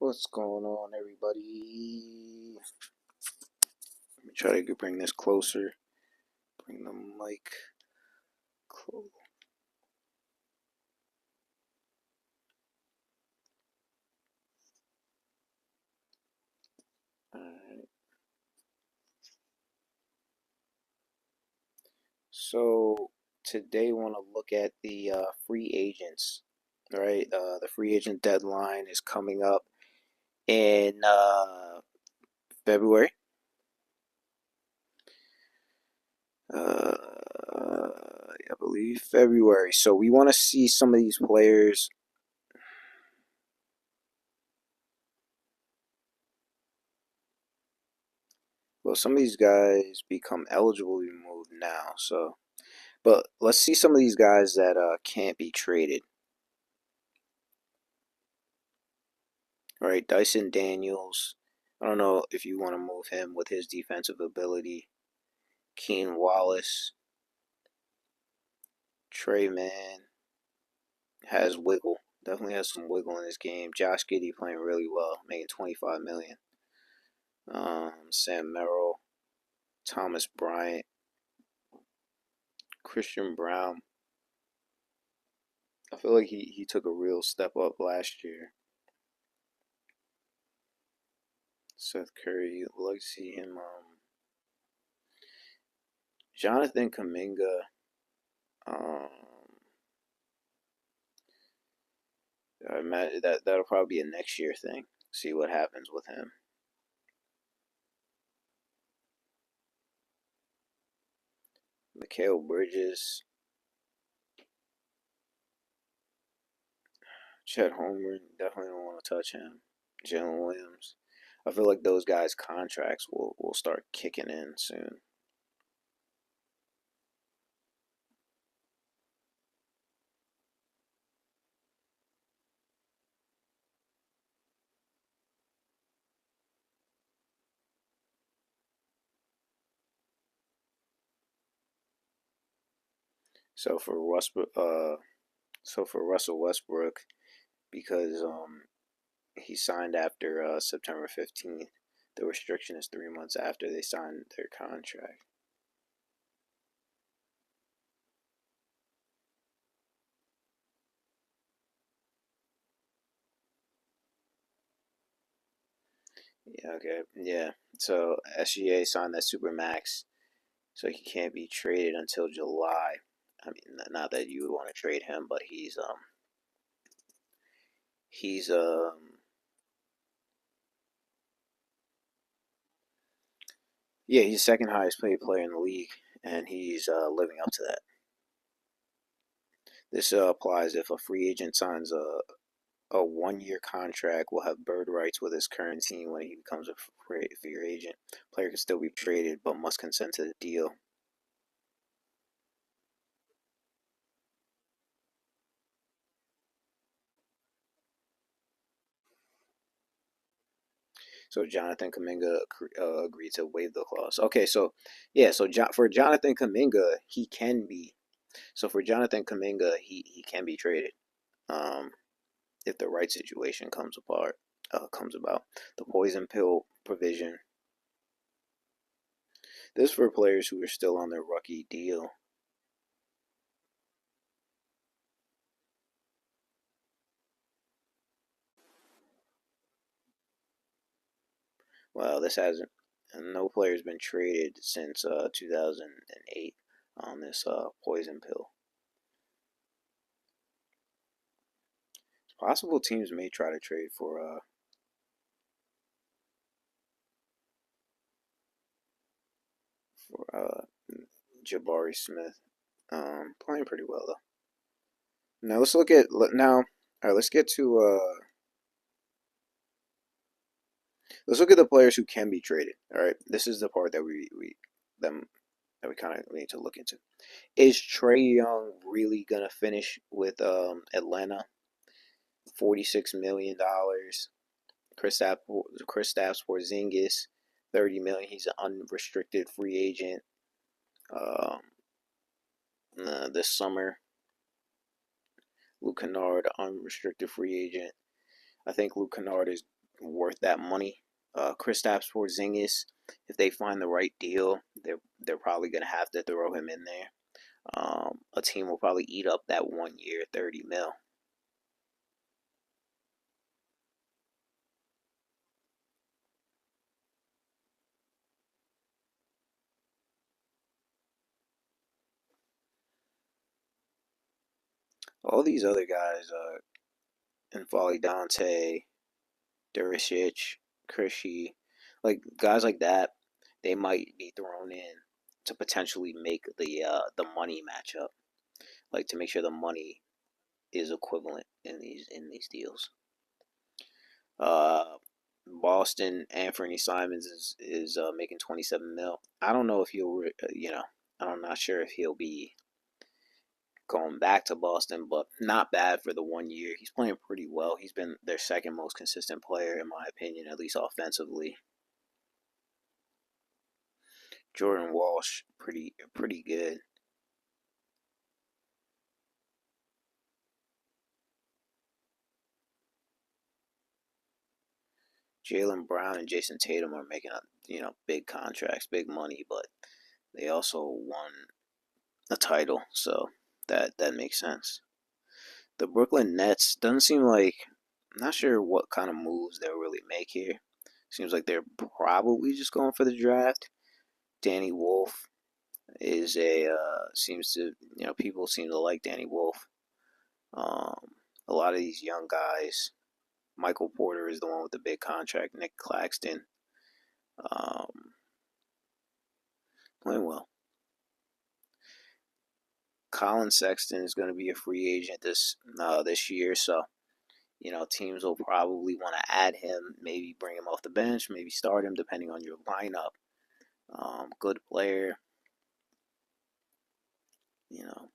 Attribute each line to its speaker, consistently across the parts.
Speaker 1: What's going on, everybody? Let me try to bring this closer. Bring the mic close. Alright. So today, I want to look at the free agents. Right, the free agent deadline is coming up in February. I believe February. So we want to see some of these players. Well, some of these guys become eligible to be moved now. But let's see some of these guys that can't be traded. All right, Dyson Daniels. I don't know if you want to move him with his defensive ability. Keen Wallace. Trey Mann has wiggle. Definitely has some wiggle in his game. Josh Giddey playing really well, making $25 million. Sam Merrill, Thomas Bryant, Christian Brown. I feel like he took a real step up last year. Seth Curry, I'd like to see him. Jonathan Kuminga. Um, I imagine that'll probably be a next year thing. See what happens with him. Mikal Bridges, Chet Holmgren, definitely don't want to touch him. Jalen Williams. I feel like those guys' contracts will start kicking in soon. So for Russell Westbrook, because he signed after September 15th, the restriction is 3 months after they signed their contract. Yeah, okay. Yeah. So SGA signed that super max, so he can't be traded until July. I mean, not that you would want to trade him, but he's yeah, he's second highest paid player in the league, and he's living up to that. This applies if a free agent signs a 1 year contract, will have bird rights with his current team when he becomes a free agent. Player can still be traded, but must consent to the deal. So Jonathan Kuminga agreed to waive the clause. Okay, so yeah, so for Jonathan Kuminga, he can be. So for Jonathan Kuminga, he can be traded, um, if the right situation comes about. The poison pill provision. This is for players who are still on their rookie deal. Well, this hasn't. No player's been traded since 2008 on this poison pill. It's possible teams may try to trade for Jabari Smith. Playing pretty well though. Now let's look at now. All right, let's look at the players who can be traded. All right, this is the part that we them that we kind of need to look into. Is Trae Young really gonna finish with Atlanta? $46 million. Kristaps Porzingis, 30 million. He's an unrestricted free agent. Um, this summer, Luke Kennard, unrestricted free agent. I think Luke Kennard is worth that money. Kristaps Porzingis, if they find the right deal, they're probably gonna have to throw him in there. A team will probably eat up that 1 year, 30 mil. All these other guys, N'Faly Dante, Duricic, Krishy, like guys like that, they might be thrown in to potentially make the money matchup, like to make sure the money is equivalent in these deals. Uh, Boston, Anthony Simons is making 27 mil. I don't know if I'm not sure if he'll be going back to Boston, but not bad for the 1 year. He's playing pretty well. He's been their second most consistent player, in my opinion, at least offensively. Jordan Walsh, pretty good. Jaylen Brown and Jason Tatum are making big contracts, big money, but they also won a title, so that makes sense. The Brooklyn Nets doesn't seem like I'm not sure what kind of moves they'll really make here. Seems like they're probably just going for the draft. Danny Wolf is a seems to people seem to like Danny Wolf. A lot of these young guys. Michael Porter is the one with the big contract. Nick Claxton, um, playing well. Colin Sexton is going to be a free agent this year, so teams will probably want to add him, maybe bring him off the bench, maybe start him depending on your lineup. Good player, you know,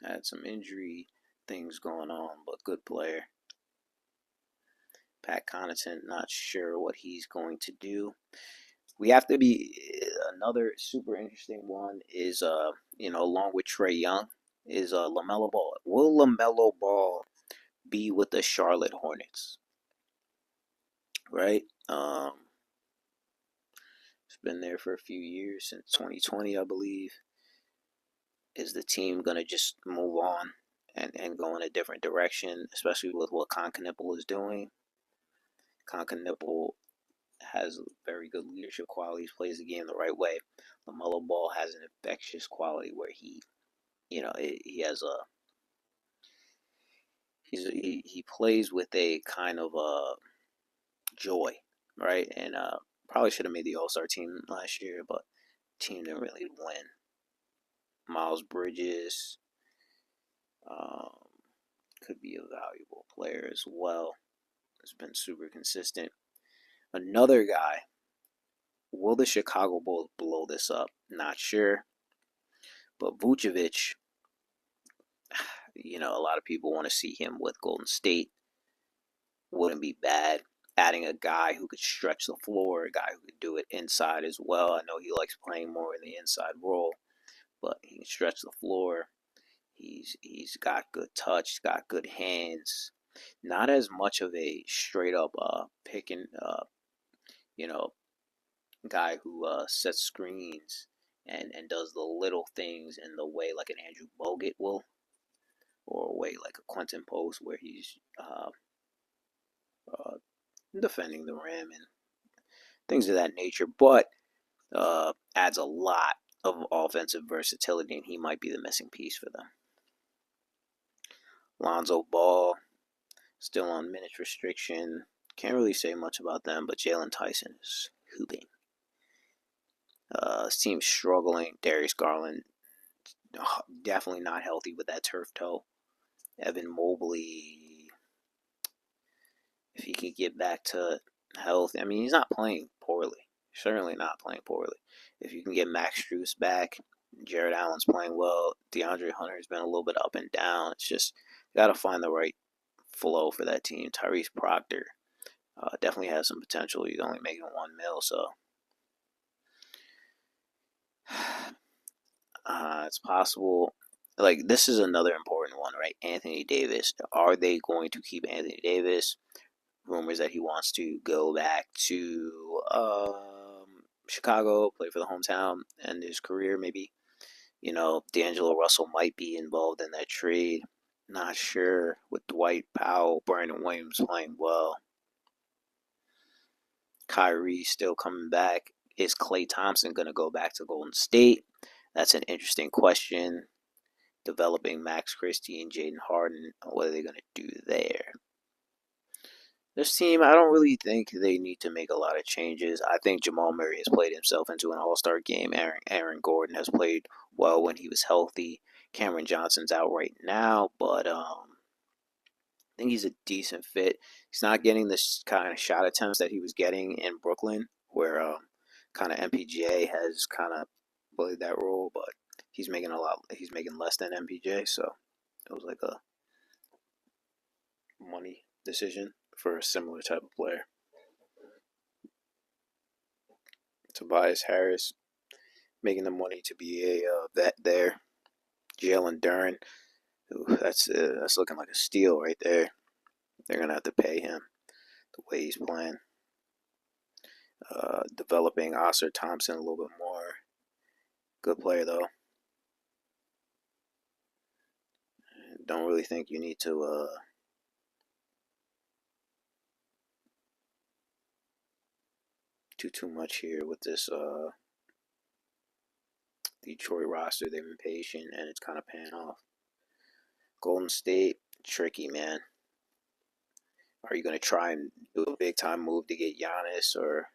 Speaker 1: had some injury things going on, but good player. Pat Connaughton, not sure what he's going to do. We have to be another super interesting one is along with Trae Young is LaMelo Ball. Will LaMelo Ball be with the Charlotte Hornets? Right? It's been there for a few years since 2020, I believe. Is the team gonna just move on and go in a different direction, especially with what Concaniple is doing? Concaniple has very good leadership qualities, plays the game the right way. LaMelo Ball has an infectious quality where he has he plays with a kind of joy, right? And probably should have made the All Star team last year, but team didn't really win. Miles Bridges um, could be a valuable player as well. Has been super consistent. Another guy. Will the Chicago Bulls blow this up? Not sure. But Vucevic, a lot of people want to see him with Golden State. Wouldn't be bad. Adding a guy who could stretch the floor, a guy who could do it inside as well. I know he likes playing more in the inside role, but he can stretch the floor. He's got good touch, he's got good hands. Not as much of a straight up pick and you know guy who sets screens and does the little things in the way like an Andrew Bogut will, or a way like a Quentin Post where he's uh, defending the rim and things of that nature, but adds a lot of offensive versatility, and he might be the missing piece for them. Lonzo Ball, still on minutes restriction. Can't really say much about them, but Jalen Tyson is hooping. His team's struggling. Darius Garland, definitely not healthy with that turf toe. Evan Mobley, if he can get back to health, I mean, he's not playing poorly. Certainly not playing poorly. If you can get Max Strus back, Jared Allen's playing well. DeAndre Hunter's been a little bit up and down. It's just got to find the right flow for that team. Tyrese Proctor definitely has some potential. He's only making 1 mil, so it's possible. Like, this is another important one, right? Anthony Davis. Are they going to keep Anthony Davis? rumors that he wants to go back to Chicago, play for the hometown, and his career. Maybe, D'Angelo Russell might be involved in that trade. Not sure with Dwight Powell, Brandon Williams playing well. Kyrie still coming back. Is Klay Thompson going to go back to Golden State? That's an interesting question. Developing Max Christie and Jaden Harden, what are they going to do there? This team, I don't really think they need to make a lot of changes. I think Jamal Murray has played himself into an all-star game. Aaron Gordon has played well when he was healthy. Cameron Johnson's out right now, but I think he's a decent fit. He's not getting the kind of shot attempts that he was getting in Brooklyn, where kind of MPJ has kind of played that role, but he's making a lot. He's making less than MPJ, so it was like a money decision for a similar type of player. Tobias Harris making the money to be a vet there. Jalen Duren, that's looking like a steal right there. They're gonna have to pay him the way he's playing. Developing Oscar Thompson a little bit more. Good player though. Don't really think you need to do too much here with this Detroit roster. They've been patient and it's kind of paying off. Golden State, tricky, man. Are you going to try and do a big time move to get Giannis or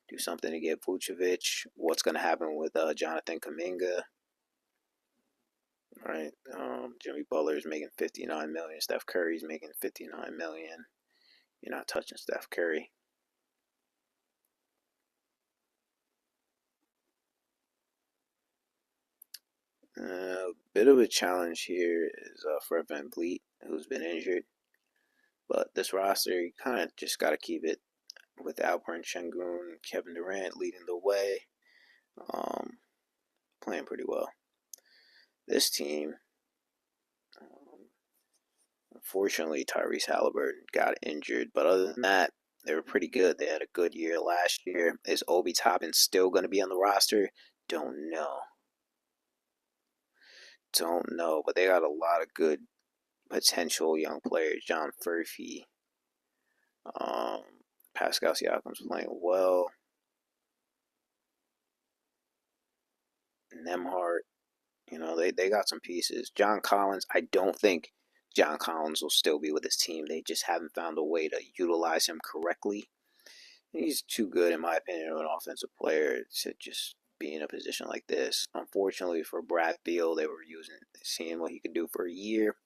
Speaker 1: do something to get Vucevic? What's going to happen with Jonathan Kuminga? Right, Jimmy Butler is making $59 million. Steph Curry's making $59 million. You're not touching Steph Curry. A bit of a challenge here is Fred VanVleet, who's been injured. But this roster, you kind of just got to keep it with Alperen Sengun, Kevin Durant leading the way, playing pretty well. This team, unfortunately, Tyrese Halliburton got injured. But other than that, they were pretty good. They had a good year last year. Is Obi Toppin still going to be on the roster? Don't know. Don't know. But they got a lot of good potential young players. John Furphy, Pascal Siakam's playing well. Nemhart, they got some pieces. John Collins, I don't think John Collins will still be with his team. They just haven't found a way to utilize him correctly. He's too good, in my opinion, of an offensive player to just be in a position like this. Unfortunately for Brad Beal, they were seeing what he could do for a year.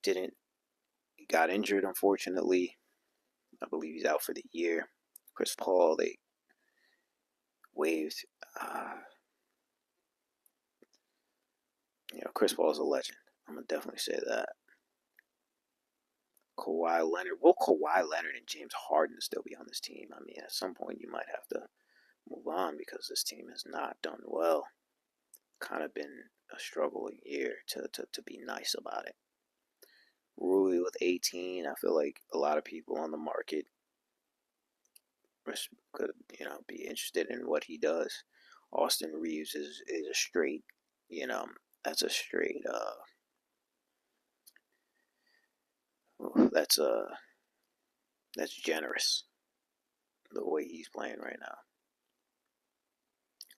Speaker 1: Didn't. He got injured, unfortunately. I believe he's out for the year. Chris Paul, they waived. Chris Paul is a legend. I'm gonna definitely say that. Kawhi Leonard. Will Kawhi Leonard and James Harden still be on this team? I mean, at some point you might have to move on because this team has not done well. Kind of been a struggling year to be nice about it. Rui with 18. I feel like a lot of people on the market could be interested in what he does. Austin Reeves is a straight, that's a straight that's generous the way he's playing right now.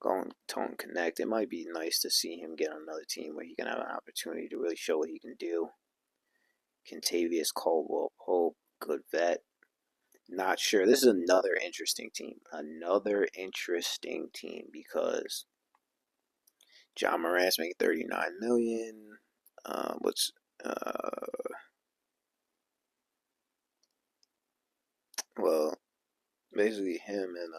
Speaker 1: Going Tone Connect, it might be nice to see him get on another team where he can have an opportunity to really show what he can do. Kentavious Caldwell Pope, good vet. Not sure. This is another interesting team. Another interesting team because John Morant's making $39 million. What's well, basically him and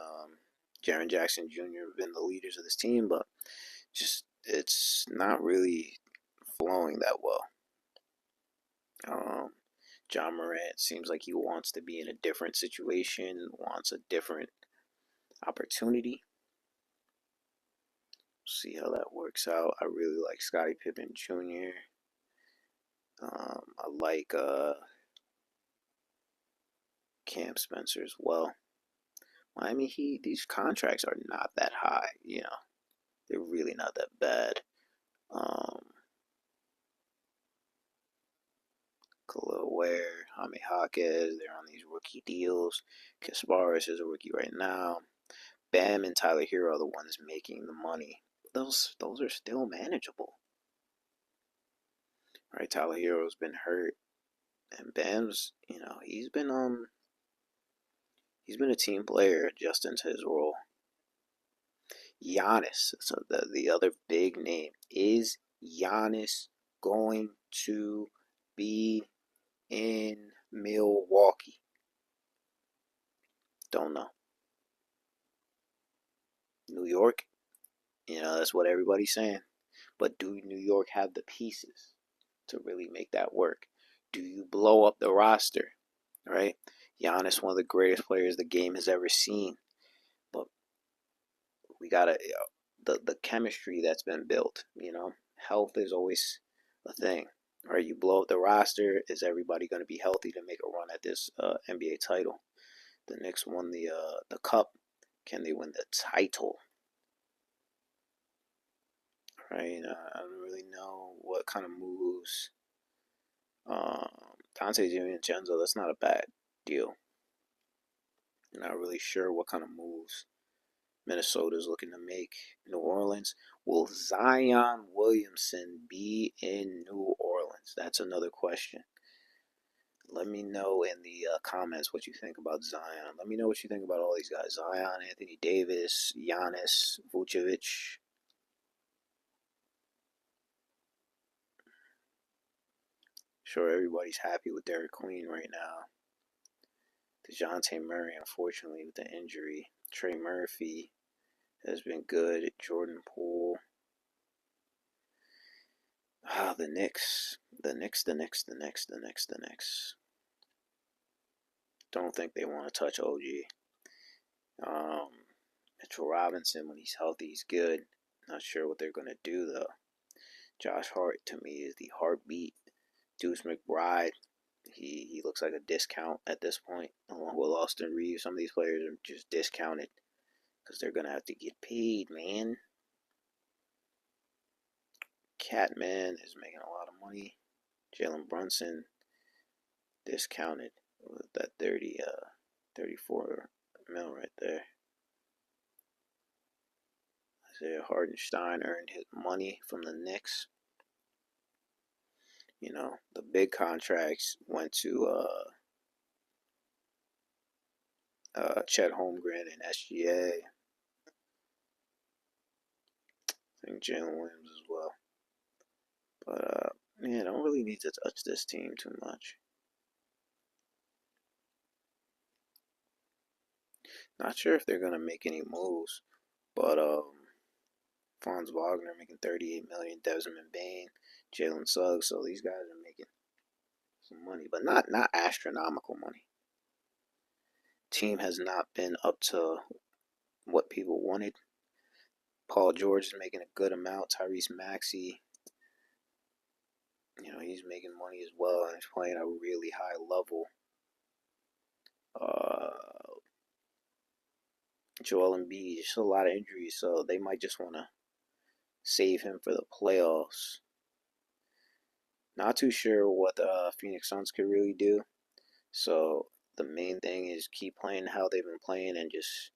Speaker 1: Jaren Jackson Jr. have been the leaders of this team, but just it's not really flowing that well. John Morant seems like he wants to be in a different situation, wants a different opportunity. See how that works out. I really like Scottie Pippen Jr. I like Cam Spencer as well. Miami Heat, these contracts are not that high, you know. They're really not that bad. Khalil Ware, Jaime Jaquez, they're on these rookie deals. Kasparis is a rookie right now. Bam and Tyler Hero are the ones making the money. Those are still manageable. Right, Tyler Hero's been hurt. And Bam's, you know, he's been a team player adjusting to his role. Giannis, so the other big name, is Giannis going to be in Milwaukee? Don't know. New York, you know, that's what everybody's saying. But do New York have the pieces to really make that work? Do you blow up the roster? Right? Giannis, one of the greatest players the game has ever seen. But we gotta the chemistry that's been built. You know, health is always a thing. Right? You blow up the roster. Is everybody going to be healthy to make a run at this NBA title? The Knicks won the cup. Can they win the title? Right? I don't really know what kind of moves. Dante DiVincenzo, that's not a bad deal. Not really sure what kind of moves Minnesota's looking to make. New Orleans. Will Zion Williamson be in New Orleans? That's another question. Let me know in the comments what you think about Zion. Let me know what you think about all these guys. Zion, Anthony Davis, Giannis, Vucevic. Sure, everybody's happy with Derek Queen right now. DeJounte Murray, unfortunately, with the injury. Trey Murphy has been good. Jordan Poole. The Knicks. The Knicks. Don't think they want to touch OG. Mitchell Robinson, when he's healthy, he's good. Not sure what they're going to do, though. Josh Hart, to me, is the heartbeat. Deuce McBride, he looks like a discount at this point, along with Austin Reeves. Some of these players are just discounted because they're going to have to get paid, man. Catman is making a lot of money. Jalen Brunson, discounted with that 34 mil right there. Isaiah Hardenstein earned his money from the Knicks. You know, the big contracts went to Chet Holmgren and SGA. I think Jalen Williams as well. But yeah, don't really need to touch this team too much. Not sure if they're gonna make any moves, but Franz Wagner making 38 million, Desmond Bane, Jalen Suggs, so these guys are making some money, but not astronomical money. Team has not been up to what people wanted. Paul George is making a good amount. Tyrese Maxey, you know, he's making money as well, and he's playing at a really high level. Joel Embiid, just a lot of injuries, so they might just want to save him for the playoffs. Not too sure what the Phoenix Suns could really do. So the main thing is keep playing how they've been playing and just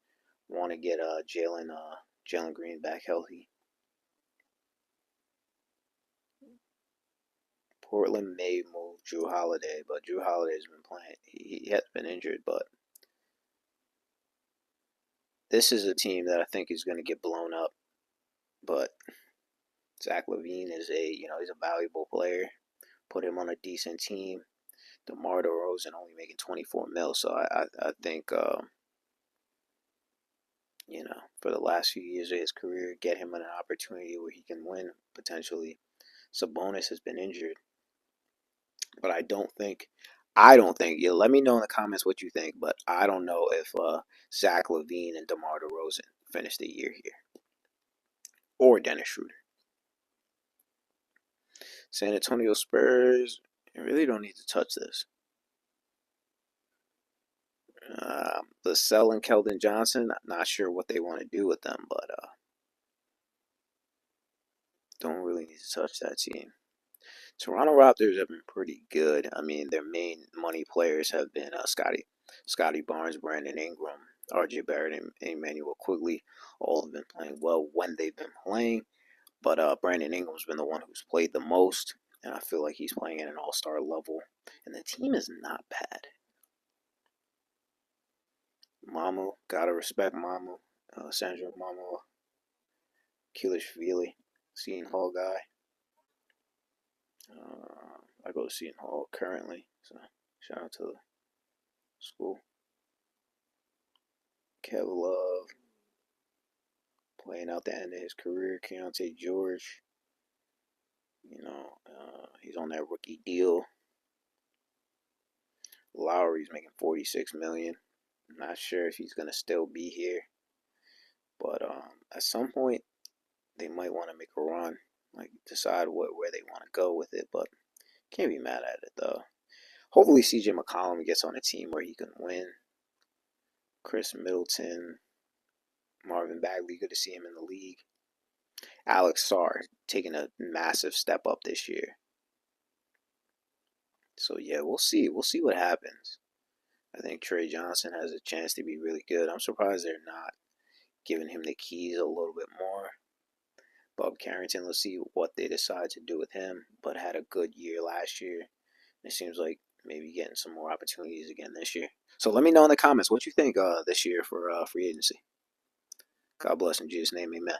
Speaker 1: want to get Jalen Green back healthy. Portland may move Jrue Holiday, but Jrue Holiday's been playing. He has been injured, but this is a team that I think is going to get blown up. But Zach LaVine is he's a valuable player. Put him on a decent team. DeMar DeRozan only making 24 mil, so I think for the last few years of his career, get him an opportunity where he can win potentially. Sabonis has been injured, but I don't think. Yeah, let me know in the comments what you think, but I don't know if Zach LaVine and DeMar DeRozan finish the year here, or Dennis Schroeder. San Antonio Spurs, you really don't need to touch this. Vassell and Keldon Johnson, not sure what they want to do with them, but don't really need to touch that team. Toronto Raptors have been pretty good. I mean, their main money players have been Scotty Barnes, Brandon Ingram, RJ Barrett, and Emmanuel Quigley. All have been playing well when they've been playing, but Brandon Ingram's been the one who's played the most, and I feel like he's playing at an all-star level, and the team is not bad. Mamu, gotta respect Mamu. Sandro Mamu, Kilishvili, Seton Hall guy. I go to Seton Hall currently, so shout out to the school. Kev Love, playing out the end of his career. Keontae George, he's on that rookie deal. Lowry's making $46 million. I'm not sure if he's gonna still be here, but at some point they might want to make a run, like decide where they want to go with it. But can't be mad at it though. Hopefully CJ McCollum gets on a team where he can win. Chris Middleton, Marvin Bagley, good to see him in the league. Alex Sarr taking a massive step up this year. So yeah, we'll see. We'll see what happens. I think Trey Johnson has a chance to be really good. I'm surprised they're not giving him the keys a little bit more. Bob Carrington, let's see what they decide to do with him, but had a good year last year. It seems like maybe getting some more opportunities again this year. So let me know in the comments what you think this year for free agency. God bless in Jesus' name, amen.